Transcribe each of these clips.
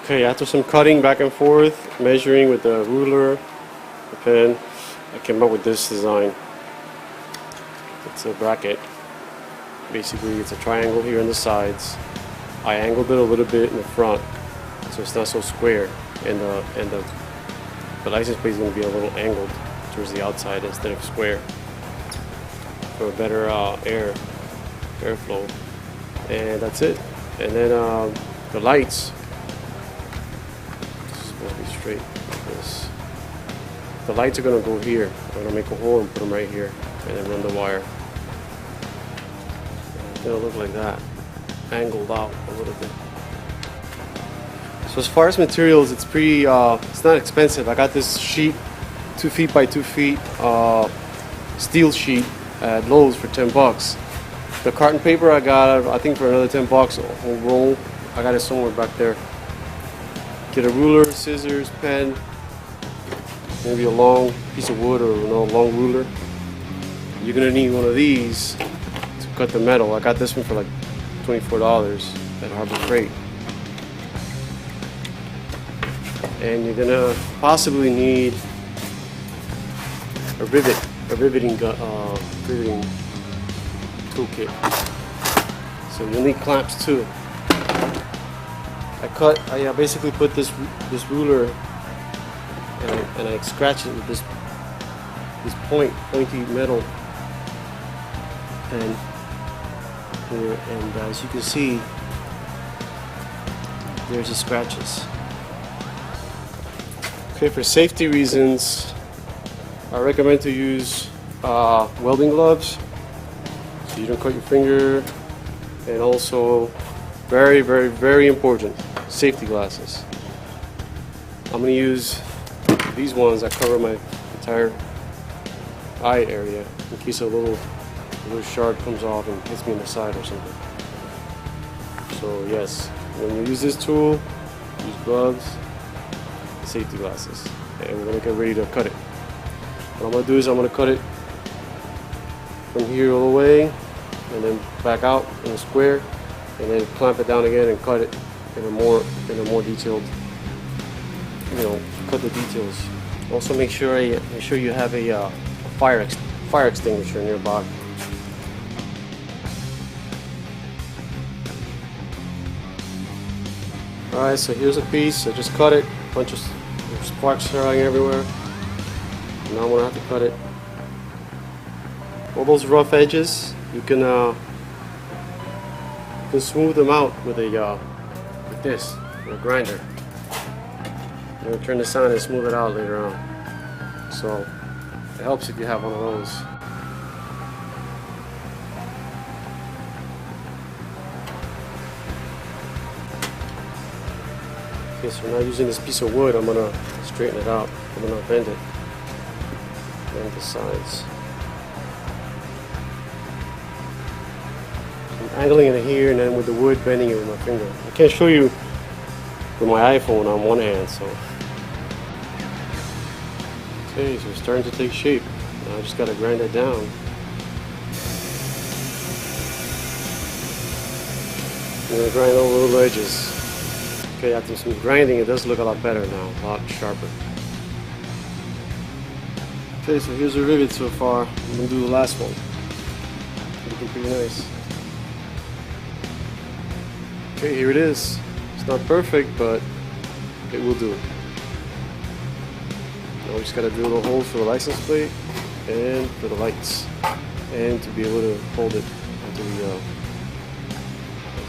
Okay, after some cutting back and forth, measuring with the ruler, the pen, I came up with this design. It's a bracket. Basically, it's a triangle here on the sides. I angled it a little bit in the front, so it's not so square, and the license plate is going to be a little angled towards the outside instead of square for a better airflow. And that's it. And then the lights. It's supposed to be straight like this. The lights are going to go here. I'm going to make a hole and put them right here, and then run the wire. It's going to look like that, angled out a little bit. So as far as materials, it's pretty. It's not expensive. I got this sheet, 2 feet by 2 feet, steel sheet at Lowe's for $10. The carton paper I got, I think, for another $10, a whole roll. I got it somewhere back there. Get a ruler, scissors, pen, maybe a long piece of wood or a long ruler. You're gonna need one of these to cut the metal. I got this one for like $24 at Harbor Freight. And you're gonna possibly need a riveting toolkit. So you'll need clamps too. I basically put this ruler and I scratch it with this pointy metal pen here, and as you can see, there's the scratches. Okay, for safety reasons, I recommend to use welding gloves so you don't cut your finger, and also very, very, very important, safety glasses. I'm going to use these ones that cover my entire eye area in case a little shard comes off and hits me in the side or something. So yes, when you use this tool, use gloves, safety glasses, and we're going to get ready to cut it. What I'm going to do is I'm going to cut it from here all the way and then back out in a square, and then clamp it down again and cut it in a more detailed, cut the details. Also make sure you have a fire extinguisher nearby. Alright, so here's a piece. I just cut it. A bunch of sparks flying everywhere. Now I'm gonna have to cut it. All those rough edges, you can smooth them out with a with a grinder. I'm gonna turn this on and smooth it out later on. So it helps if you have one of those. Okay, so now using this piece of wood, I'm gonna straighten it out. I'm gonna bend it. Bend the sides. I'm angling it here, and then with the wood, bending it with my finger. I can't show you with my iPhone on one hand, so. Okay, so it's starting to take shape. Now I just gotta grind it down. I'm gonna grind all the little edges. Okay, after some grinding, it does look a lot better now, a lot sharper. Okay, so here's the rivet so far. I'm gonna do the last one. Looking pretty nice. Okay, here it is. It's not perfect, but it will do. Now we just gotta drill the holes for the license plate and for the lights, and to be able to hold it onto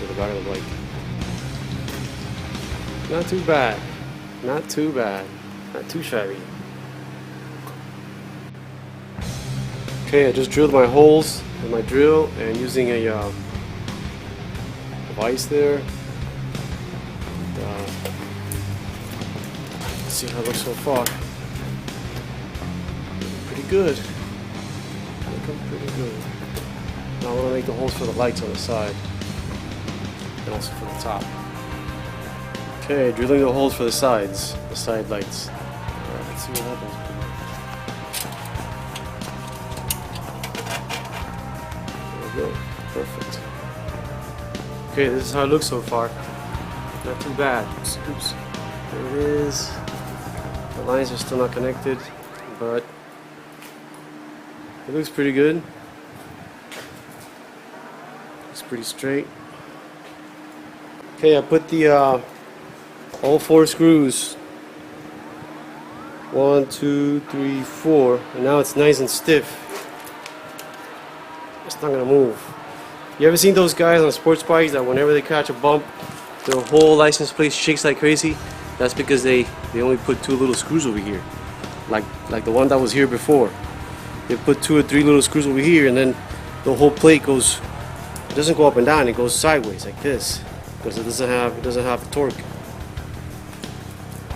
the back of the bike. Not too bad. Not too bad. Not too shabby. Okay, I just drilled my holes with my drill and using a device there. Let's see how it looks so far. Pretty good. Looking pretty good. Now I want to make the holes for the lights on the side and also for the top. Okay, drilling the holes for the sides, the side lights. Alright, let's see what happens. There we go. Perfect. Okay, this is how it looks so far. Not too bad. Oops. There it is. The lines are still not connected, but it looks pretty good. Looks pretty straight. Okay, I put the all 4 screws. 1, 2, 3, 4, and now it's nice and stiff. It's not gonna move. You ever seen those guys on sports bikes that whenever they catch a bump, their whole license plate shakes like crazy? That's because they only put 2 little screws over here, like the one that was here before. They put 2 or 3 little screws over here, and then the whole plate goes. It doesn't go up and down. It goes sideways like this because it doesn't have torque.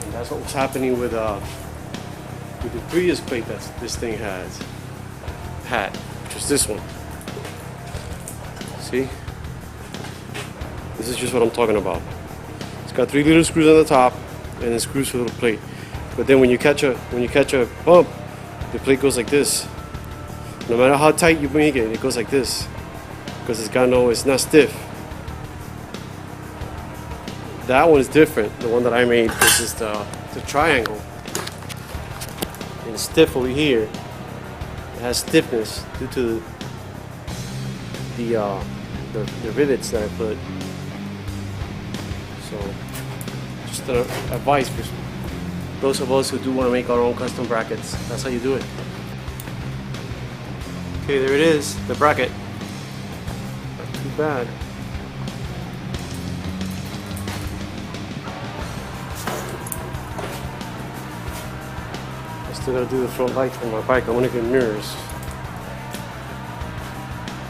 And that's what was happening with the previous plate that this thing had, which is this one. See? This is just what I'm talking about. It's got 3 little screws on the top and then screws for the little plate. But then when you catch a bump, the plate goes like this. No matter how tight you make it, it goes like this because it's not stiff. That one is different. The one that I made, this is the triangle. And it's stiff over here. It has stiffness due to the rivets that I put. So, just an advice for those of us who do want to make our own custom brackets. That's how you do it. Okay, there it is, the bracket. Not too bad. I still gotta do the front lights for my bike. I want to get mirrors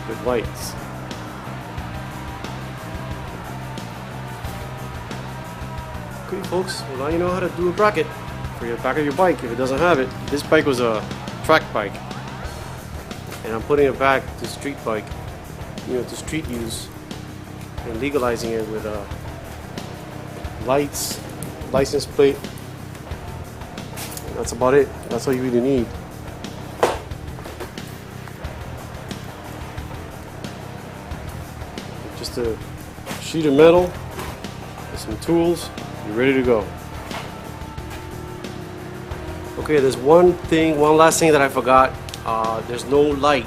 with lights. Okay, folks, well, now you know how to do a bracket for your back of your bike if it doesn't have it. This bike was a track bike, and I'm putting it back to street bike, to street use, and legalizing it with lights, license plate. And that's about it. That's all you really need. Just a sheet of metal and some tools. You're ready to go. Okay, there's one last thing that I forgot. There's no light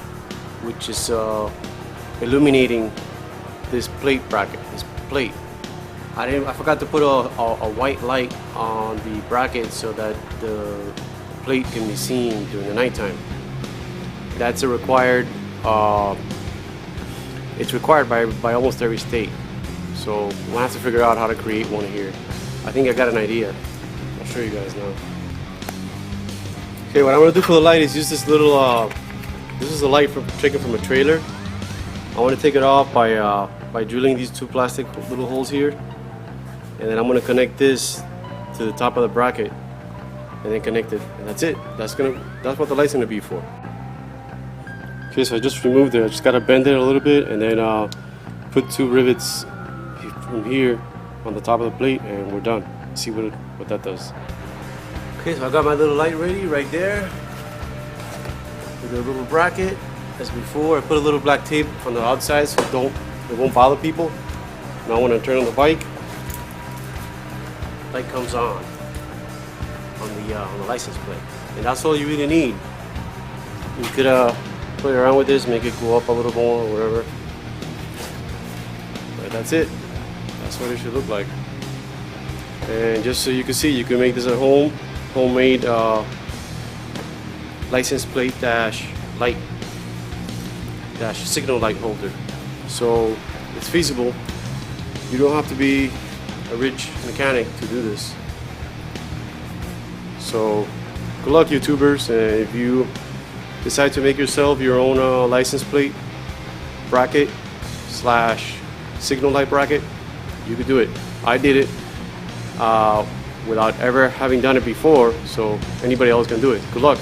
which is illuminating this plate bracket, this plate. I forgot to put a white light on the bracket so that the plate can be seen during the nighttime. That's a required, it's required by almost every state. So we'll have to figure out how to create one here. I think I got an idea. I'll show you guys now. Okay, what I'm gonna do for the light is use this little, this is a light taken from a trailer. I want to take it off by drilling these 2 plastic little holes here, and then I'm gonna connect this to the top of the bracket, and then connect it, and that's it. That's what the light's gonna be for. Okay, so I just removed it. I just gotta bend it a little bit, and then put 2 rivets from here on the top of the plate, and we're done. See what that does. Okay, so I got my little light ready right there with a little bracket. As before, I put a little black tape on the outside so it won't bother people. Now when I turn on the bike, light comes on the license plate, and that's all you really need. You could play around with this, make it go up a little more or whatever. But that's it. That's what it should look like. And just so you can see, you can make this at home. Homemade license plate dash light dash signal light holder. So it's feasible. You don't have to be a rich mechanic to do this. So good luck, YouTubers, and if you decide to make yourself your own license plate bracket slash signal light bracket, you could do it. I did it without ever having done it before, so anybody else can do it. Good luck.